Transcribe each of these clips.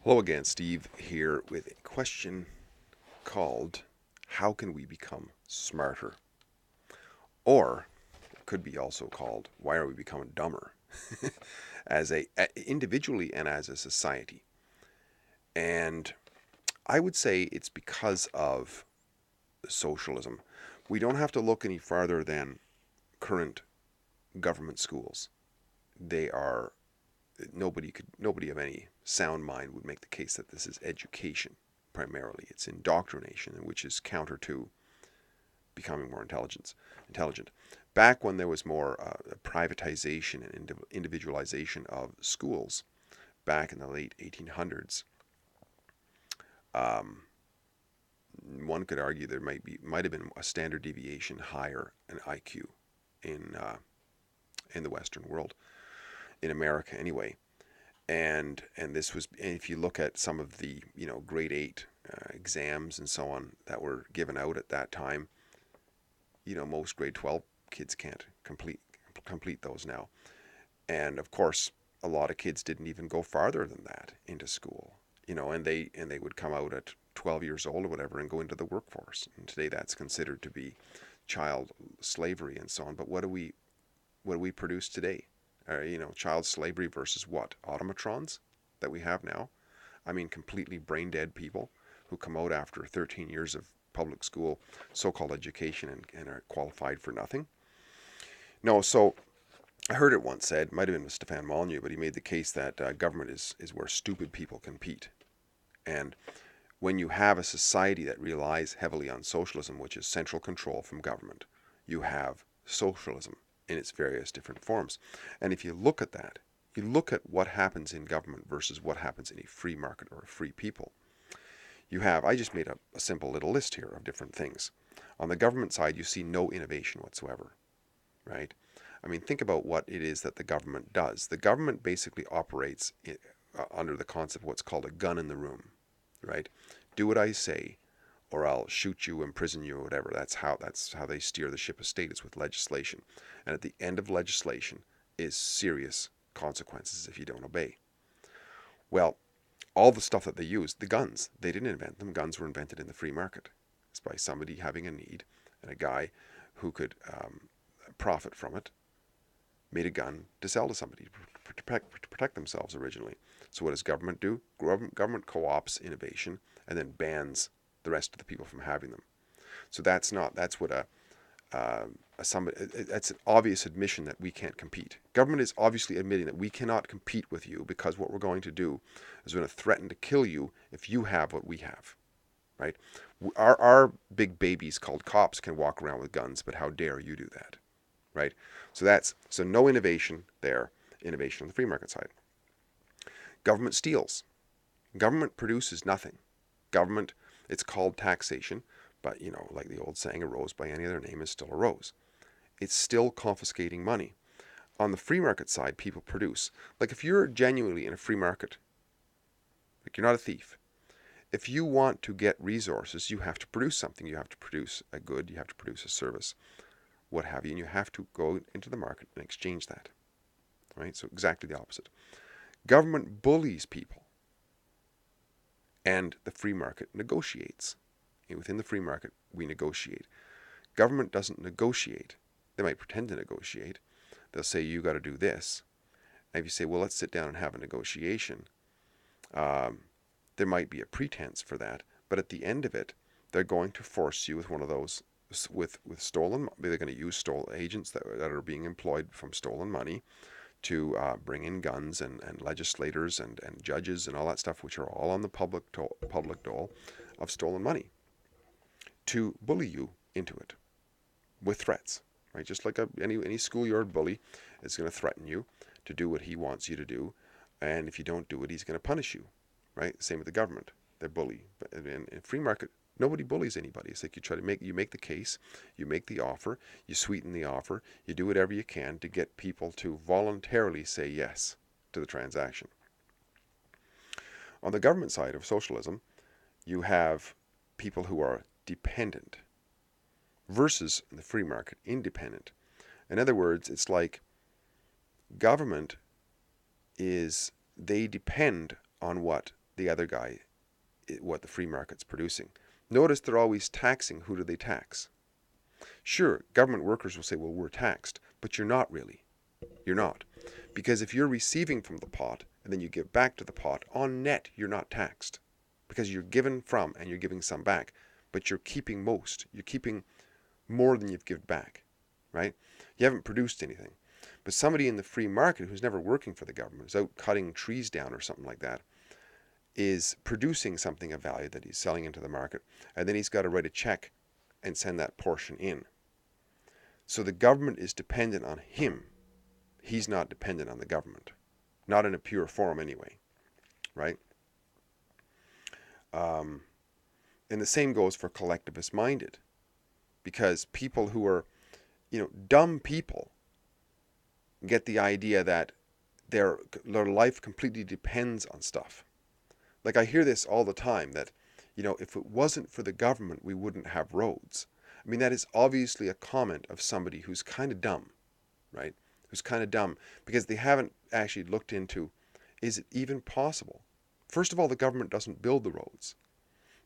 Hello again, Steve here with a question called How can we become smarter? Or it could be also called Why are we becoming dumber? as a individually and as a society. And I would say it's because of socialism. We don't have to look any farther than current government schools. They are nobody of any sound mind would make the case that this is education primarily. It's indoctrination, which is counter to becoming more intelligent. Back when there was more privatization and individualization of schools, back in the late 1800s, um, one could argue there might have been a standard deviation higher in IQ in the Western world, in America anyway. And this was, if you look at some of the grade 8 exams and so on that were given out at that time, most grade 12 kids can't complete those now. And of course, a lot of kids didn't even go farther than that into school, and they would come out at 12 years old or whatever and go into the workforce. And today that's considered to be child slavery and so on. But what do we produce today? Child slavery versus what? Automatrons that we have now. I mean, completely brain dead people who come out after 13 years of public school so-called education and are qualified for nothing. No, so I heard it once said, might have been with Stefan Molyneux, but he made the case that government is where stupid people compete. And when you have a society that relies heavily on socialism, which is central control from government, you have socialism in its various different forms. And if you look at that, you look at what happens in government versus what happens in a free market or a free people. I just made a simple little list here of different things. On the government side, you see no innovation whatsoever, right? I mean, think about what it is that the government does. The government basically operates under the concept of what's called a gun in the room, right? Do what I say, or I'll shoot you, imprison you, or whatever. That's how they steer the ship of state, is with legislation. And at the end of legislation is serious consequences if you don't obey. Well, all the stuff that they used, the guns, they didn't invent them. Guns were invented in the free market. It's by somebody having a need, and a guy who could profit from it made a gun to sell to somebody to protect themselves originally. So what does government do? Government co-ops innovation and then bans the rest of the people from having them. So that's what that's an obvious admission that we can't compete. Government is obviously admitting that we cannot compete with you, because what we're going to do is we're going to threaten to kill you if you have what we have, right? Our big babies called cops can walk around with guns, but how dare you do that, right? So no innovation there. Innovation on the free market side. Government steals. Government produces nothing. Government, it's called taxation, but like the old saying, a rose by any other name is still a rose. It's still confiscating money. On the free market side, people produce. Like, if you're genuinely in a free market, like, you're not a thief. If you want to get resources, you have to produce something. You have to produce a good, you have to produce a service, what have you, and you have to go into the market and exchange that. Right? So exactly the opposite. Government bullies people, and the free market negotiates. And within the free market, we negotiate. Government doesn't negotiate. They might pretend to negotiate. They'll say, you got to do this. And if you say, well, let's sit down and have a negotiation, there might be a pretense for that. But at the end of it, they're going to force you with one of those, with stolen, they're going to use stolen agents that are being employed from stolen money to bring in guns and legislators and judges and all that stuff, which are all on the public dole of stolen money, to bully you into it with threats, right? Just like any schoolyard bully is going to threaten you to do what he wants you to do, and if you don't do it, he's going to punish you, right? Same with the government; they bully. But in free market, nobody bullies anybody. It's like you make the case, you make the offer, you sweeten the offer, you do whatever you can to get people to voluntarily say yes to the transaction. On the government side of socialism, you have people who are dependent versus the free market, independent. In other words, it's like government they depend on what the other guy, what the free market's producing. Notice they're always taxing. Who do they tax? Sure, government workers will say, well, we're taxed, but you're not really. You're not. Because if you're receiving from the pot and then you give back to the pot, on net, you're not taxed. Because you're given from and you're giving some back, but you're keeping most. You're keeping more than you've given back, right? You haven't produced anything. But somebody in the free market who's never working for the government, is out cutting trees down or something like that, is producing something of value that he's selling into the market, and then he's got to write a check and send that portion in. So the government is dependent on him. He's not dependent on the government. Not in a pure form anyway, right? And the same goes for collectivist minded. Because people who are, dumb people get the idea that their life completely depends on stuff. Like I hear this all the time that, if it wasn't for the government, we wouldn't have roads. I mean, that is obviously a comment of somebody who's kind of dumb, right? Who's kind of dumb because they haven't actually looked into, is it even possible? First of all, the government doesn't build the roads.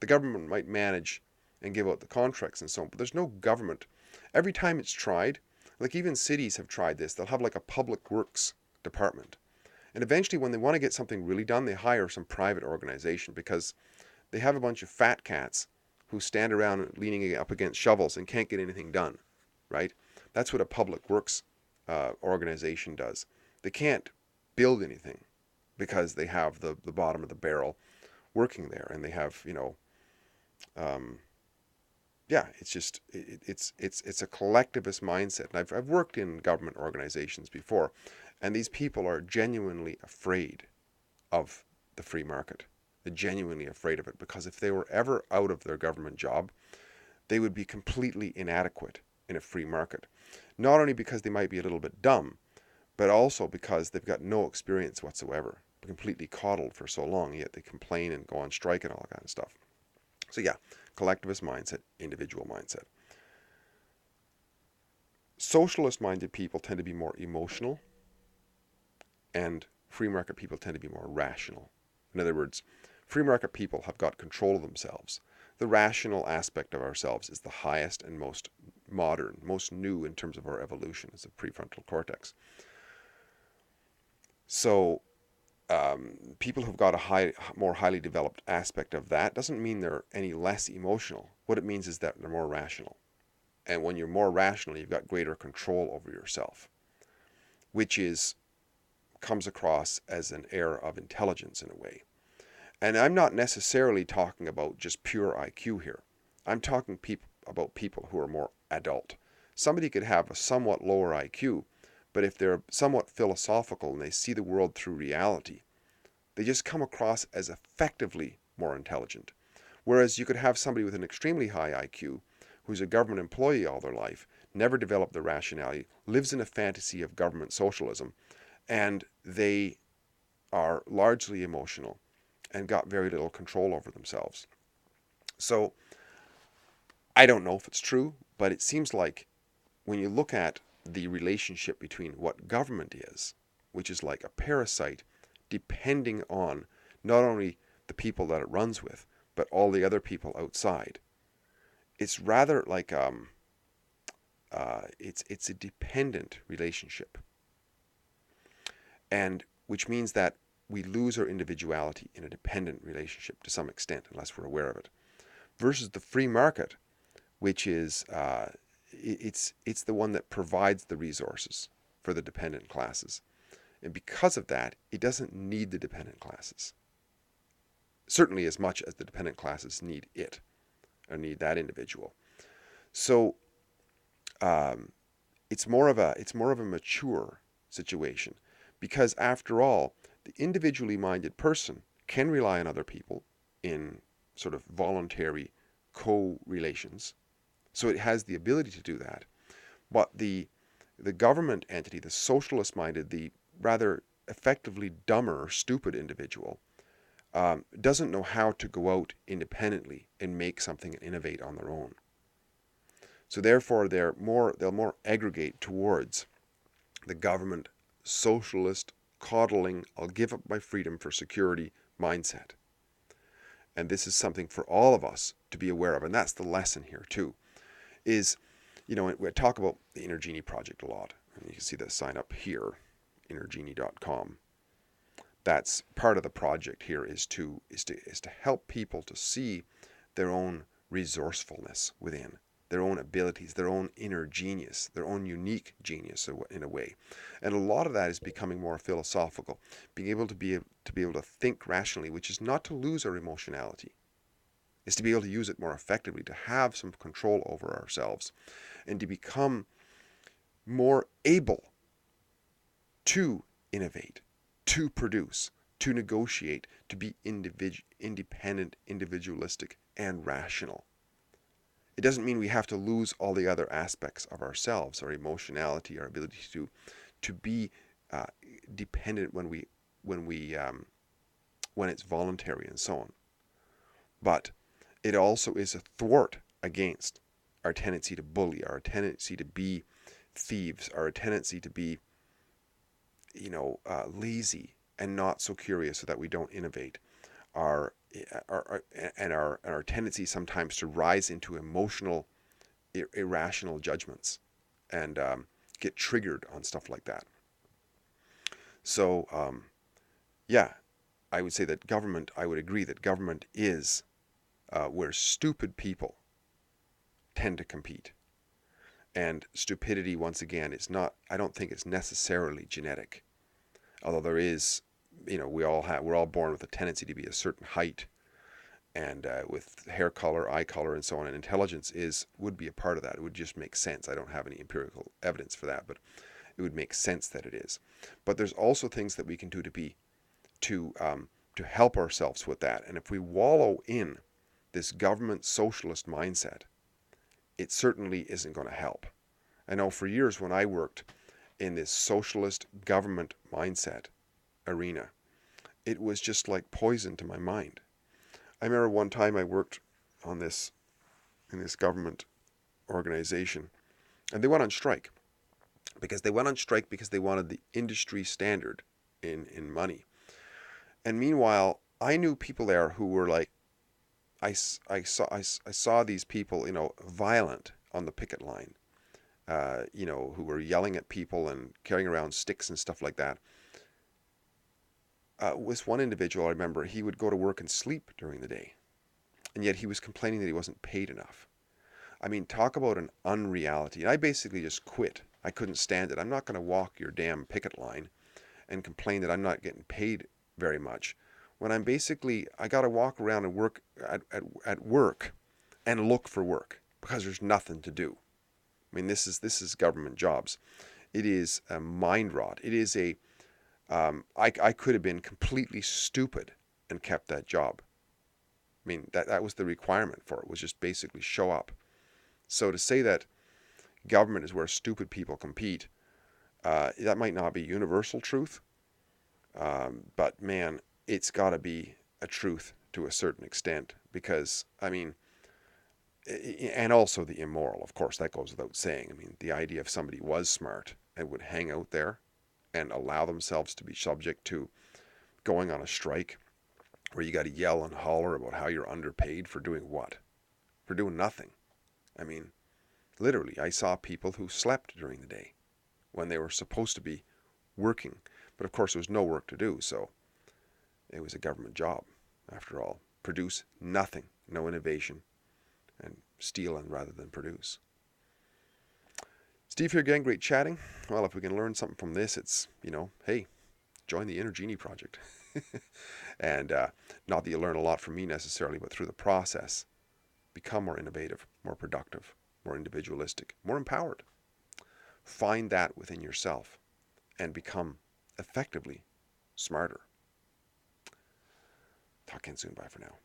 The government might manage and give out the contracts and so on, but there's no government. Every time it's tried, like even cities have tried this, they'll have like a public works department. And eventually when they want to get something really done, they hire some private organization because they have a bunch of fat cats who stand around leaning up against shovels and can't get anything done, right? That's what a public works organization does. They can't build anything because they have the bottom of the barrel working there, and they have, it's just it's a collectivist mindset. And I've worked in government organizations before, and these people are genuinely afraid of the free market. They're genuinely afraid of it because if they were ever out of their government job, they would be completely inadequate in a free market. Not only because they might be a little bit dumb, but also because they've got no experience whatsoever, completely coddled for so long, yet they complain and go on strike and all that kind of stuff. So yeah, collectivist mindset, individual mindset. Socialist-minded people tend to be more emotional, and free market people tend to be more rational. In other words, free market people have got control of themselves. The rational aspect of ourselves is the highest and most modern, most new in terms of our evolution. It's the prefrontal cortex. So people who've got a more highly developed aspect of that doesn't mean they're any less emotional. What it means is that they're more rational. And when you're more rational, you've got greater control over yourself, which comes across as an air of intelligence in a way. And I'm not necessarily talking about just pure IQ here. I'm talking about people who are more adult. Somebody could have a somewhat lower IQ, but if they're somewhat philosophical and they see the world through reality, they just come across as effectively more intelligent. Whereas you could have somebody with an extremely high IQ who's a government employee all their life, never developed the rationality, lives in a fantasy of government socialism, and they are largely emotional and got very little control over themselves. So I don't know if it's true, but it seems like when you look at the relationship between what government is, which is like a parasite depending on not only the people that it runs with, but all the other people outside, it's rather like it's a dependent relationship, and which means that we lose our individuality in a dependent relationship to some extent, unless we're aware of it, versus the free market, which is it's the one that provides the resources for the dependent classes. And because of that, it doesn't need the dependent classes. Certainly as much as the dependent classes need it, or need that individual. So it's more of a mature situation, because after all, the individually minded person can rely on other people in sort of voluntary co-relations. So it has the ability to do that. But the government entity, the socialist minded, the rather effectively dumber or stupid individual, doesn't know how to go out independently and make something and innovate on their own. So therefore they'll more aggregate towards the government socialist coddling, I'll give up my freedom for security mindset. and this is something for all of us to be aware of, and that's the lesson here too, is, we talk about the Innergenie project a lot, and you can see the sign up here, innergenie.com. That's part of the project here, is to help people to see their own resourcefulness within, their own abilities, their own inner genius, their own unique genius in a way. And a lot of that is becoming more philosophical, being able to be able to think rationally, which is not to lose our emotionality. Is to be able to use it more effectively, to have some control over ourselves, and to become more able to innovate, to produce, to negotiate, to be independent, individualistic, and rational. It doesn't mean we have to lose all the other aspects of ourselves, our emotionality, our ability to be dependent when it's voluntary and so on. But it also is a thwart against our tendency to bully, our tendency to be thieves, our tendency to be, lazy and not so curious so that we don't innovate. Our tendency sometimes to rise into emotional, irrational judgments and get triggered on stuff like that. So, yeah, I would say that I would agree that government is where stupid people tend to compete. And stupidity, once again, is not, I don't think it's necessarily genetic. Although there is, we're all born with a tendency to be a certain height, and with hair color, eye color, and so on. And intelligence would be a part of that. It would just make sense. I don't have any empirical evidence for that, but it would make sense that it is. But there's also things that we can do to help ourselves with that. And if we wallow in this government socialist mindset, it certainly isn't going to help. I know for years when I worked in this socialist government mindset arena, it was just like poison to my mind. I remember one time I worked in this government organization, and they went on strike because they wanted the industry standard in money. And meanwhile, I knew people there who were like, I saw these people, violent on the picket line, who were yelling at people and carrying around sticks and stuff like that. With one individual, I remember he would go to work and sleep during the day, and yet he was complaining that he wasn't paid enough. I mean, talk about an unreality. And I basically just quit. I couldn't stand it. I'm not going to walk your damn picket line and complain that I'm not getting paid very much when I got to walk around and work at work and look for work because there's nothing to do. I mean, this is government jobs. It is a mind rot. It is I could have been completely stupid and kept that job. I mean, that was the requirement for it, was just basically show up. So to say that government is where stupid people compete, that might not be universal truth, but man, it's got to be a truth to a certain extent because, I mean, and also the immoral, of course, that goes without saying. I mean, the idea if somebody was smart and would hang out there and allow themselves to be subject to going on a strike where you got to yell and holler about how you're underpaid for doing what? For doing nothing. I mean, literally, I saw people who slept during the day when they were supposed to be working. But of course, there was no work to do, so it was a government job, after all. Produce nothing, no innovation, and steal rather than produce. Steve here again, great chatting. Well, if we can learn something from this, it's, hey, join the Innergenie project. And not that you learn a lot from me necessarily, but through the process, become more innovative, more productive, more individualistic, more empowered. Find that within yourself and become effectively smarter. Talk again soon. Bye for now.